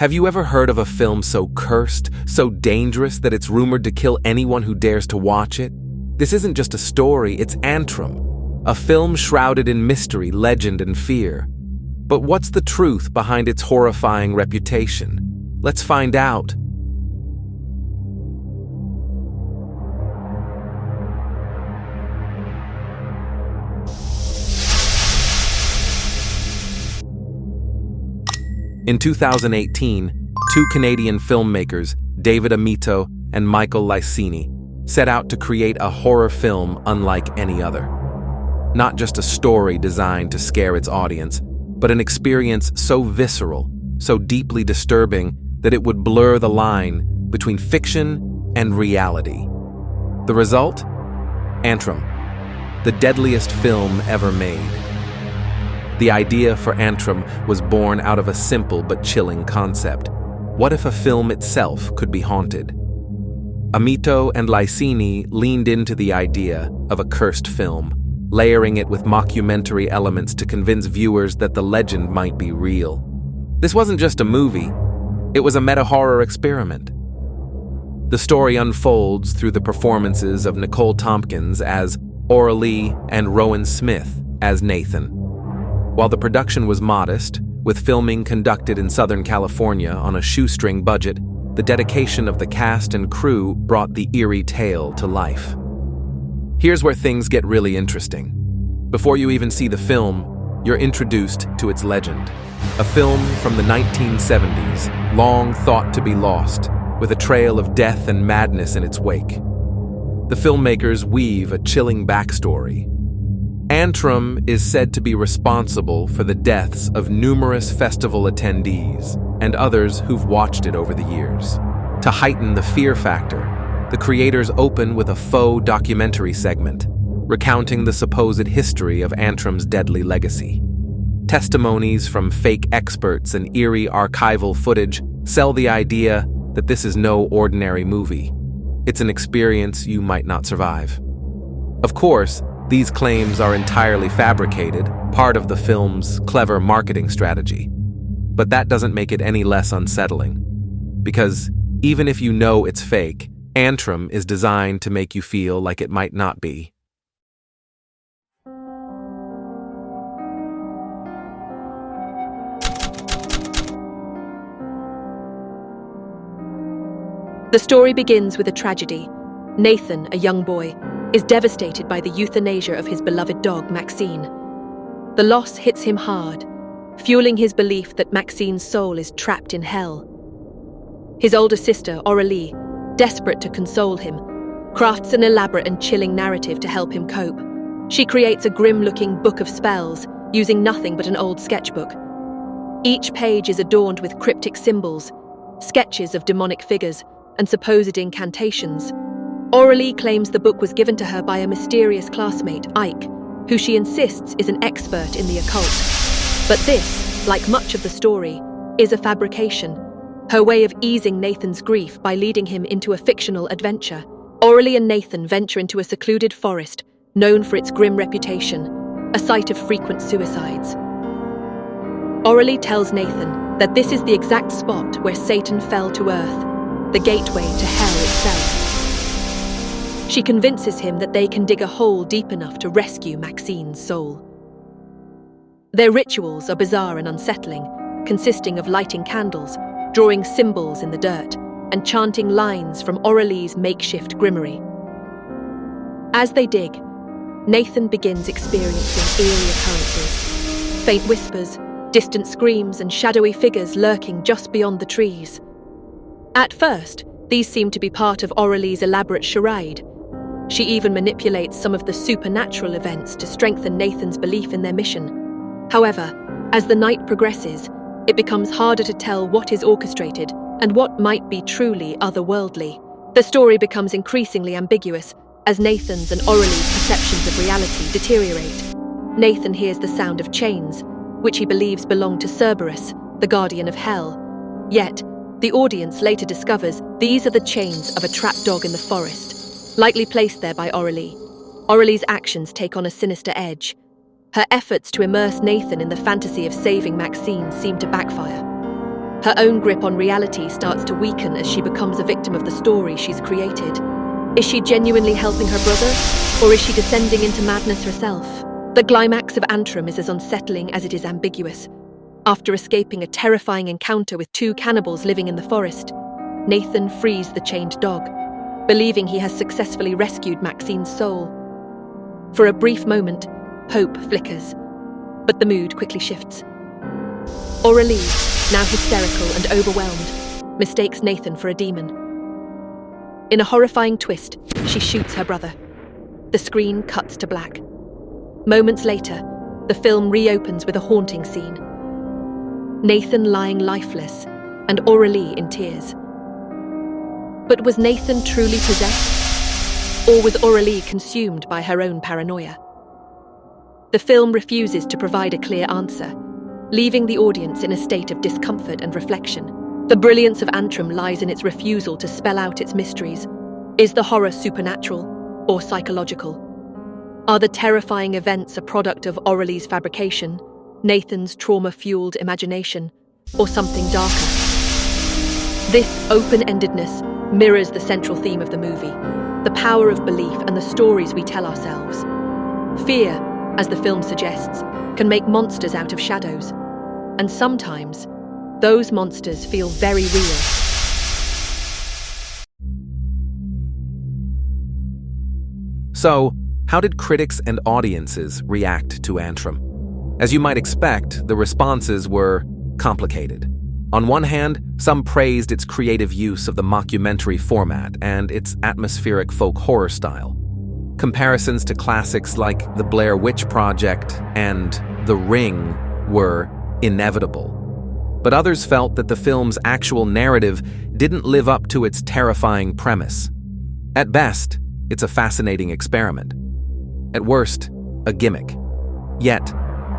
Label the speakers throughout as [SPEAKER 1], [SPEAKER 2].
[SPEAKER 1] Have you ever heard of a film so cursed, so dangerous that it's rumored to kill anyone who dares to watch it? This isn't just a story, it's Antrum, a film shrouded in mystery, legend, and fear. But what's the truth behind its horrifying reputation? Let's find out. In 2018, two Canadian filmmakers, David Amito and Michael Licini, set out to create a horror film unlike any other. Not just a story designed to scare its audience, but an experience so visceral, so deeply disturbing that it would blur the line between fiction and reality. The result? Antrum, the deadliest film ever made. The idea for Antrum was born out of a simple but chilling concept. What if a film itself could be haunted? Amito and Licini leaned into the idea of a cursed film, layering it with mockumentary elements to convince viewers that the legend might be real. This wasn't just a movie, it was a meta-horror experiment. The story unfolds through the performances of Nicole Tompkins as Aurelie and Rowan Smith as Nathan. While the production was modest, with filming conducted in Southern California on a shoestring budget, the dedication of the cast and crew brought the eerie tale to life. Here's where things get really interesting. Before you even see the film, you're introduced to its legend. A film from the 1970s, long thought to be lost, with a trail of death and madness in its wake. The filmmakers weave a chilling backstory. Antrum is said to be responsible for the deaths of numerous festival attendees and others who've watched it over the years. To heighten the fear factor, the creators open with a faux documentary segment, recounting the supposed history of Antrum's deadly legacy. Testimonies from fake experts and eerie archival footage sell the idea that this is no ordinary movie. It's an experience you might not survive. Of course, these claims are entirely fabricated, part of the film's clever marketing strategy. But that doesn't make it any less unsettling. Because even if you know it's fake, Antrum is designed to make you feel like it might not be.
[SPEAKER 2] The story begins with a tragedy. Nathan, a young boy, is devastated by the euthanasia of his beloved dog, Maxine. The loss hits him hard, fueling his belief that Maxine's soul is trapped in hell. His older sister, Aurelie, desperate to console him, crafts an elaborate and chilling narrative to help him cope. She creates a grim-looking book of spells, using nothing but an old sketchbook. Each page is adorned with cryptic symbols, sketches of demonic figures, and supposed incantations. Aurelie claims the book was given to her by a mysterious classmate, Ike, who she insists is an expert in the occult. But this, like much of the story, is a fabrication, her way of easing Nathan's grief by leading him into a fictional adventure. Aurelie and Nathan venture into a secluded forest, known for its grim reputation, a site of frequent suicides. Aurelie tells Nathan that this is the exact spot where Satan fell to earth, the gateway to hell itself. She convinces him that they can dig a hole deep enough to rescue Maxine's soul. Their rituals are bizarre and unsettling, consisting of lighting candles, drawing symbols in the dirt, and chanting lines from Aurelie's makeshift grimoire. As they dig, Nathan begins experiencing eerie occurrences, faint whispers, distant screams, and shadowy figures lurking just beyond the trees. At first, these seem to be part of Aurelie's elaborate charade. She even manipulates some of the supernatural events to strengthen Nathan's belief in their mission. However, as the night progresses, it becomes harder to tell what is orchestrated and what might be truly otherworldly. The story becomes increasingly ambiguous as Nathan's and Aurelie's perceptions of reality deteriorate. Nathan hears the sound of chains, which he believes belong to Cerberus, the guardian of hell. Yet, the audience later discovers these are the chains of a trapped dog in the forest, likely placed there by Aurelie. Aurelie's actions take on a sinister edge. Her efforts to immerse Nathan in the fantasy of saving Maxine seem to backfire. Her own grip on reality starts to weaken as she becomes a victim of the story she's created. Is she genuinely helping her brother, or is she descending into madness herself? The climax of Antrum is as unsettling as it is ambiguous. After escaping a terrifying encounter with two cannibals living in the forest, Nathan frees the chained dog, believing he has successfully rescued Maxine's soul. For a brief moment, hope flickers, but the mood quickly shifts. Aurélie, now hysterical and overwhelmed, mistakes Nathan for a demon. In a horrifying twist, she shoots her brother. The screen cuts to black. Moments later, the film reopens with a haunting scene. Nathan lying lifeless, and Aurélie in tears. But was Nathan truly possessed? Or was Aurélie consumed by her own paranoia? The film refuses to provide a clear answer, leaving the audience in a state of discomfort and reflection. The brilliance of Antrum lies in its refusal to spell out its mysteries. Is the horror supernatural or psychological? Are the terrifying events a product of Aurélie's fabrication, Nathan's trauma-fueled imagination, or something darker? This open-endedness mirrors the central theme of the movie, the power of belief and the stories we tell ourselves. Fear, as the film suggests, can make monsters out of shadows, and sometimes those monsters feel very real.
[SPEAKER 1] So, how did critics and audiences react to Antrum? As you might expect, the responses were complicated. On one hand, some praised its creative use of the mockumentary format and its atmospheric folk horror style. Comparisons to classics like The Blair Witch Project and The Ring were inevitable. But others felt that the film's actual narrative didn't live up to its terrifying premise. At best, it's a fascinating experiment. At worst, a gimmick. Yet,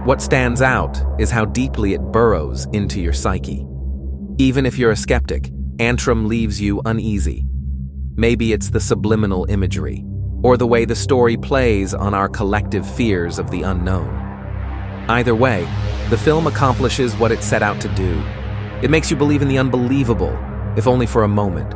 [SPEAKER 1] what stands out is how deeply it burrows into your psyche. Even if you're a skeptic, Antrum leaves you uneasy. Maybe it's the subliminal imagery, or the way the story plays on our collective fears of the unknown. Either way, the film accomplishes what it set out to do. It makes you believe in the unbelievable, if only for a moment.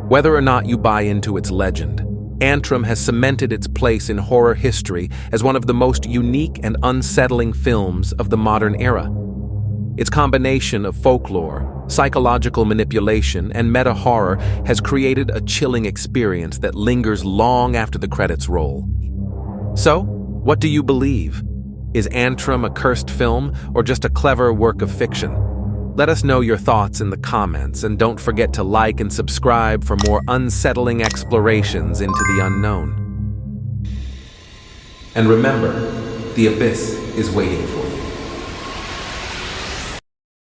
[SPEAKER 1] Whether or not you buy into its legend, Antrum has cemented its place in horror history as one of the most unique and unsettling films of the modern era. Its combination of folklore, psychological manipulation, and meta-horror has created a chilling experience that lingers long after the credits roll. So, what do you believe? Is Antrum a cursed film or just a clever work of fiction? Let us know your thoughts in the comments, and don't forget to like and subscribe for more unsettling explorations into the unknown. And remember, the abyss is waiting for you.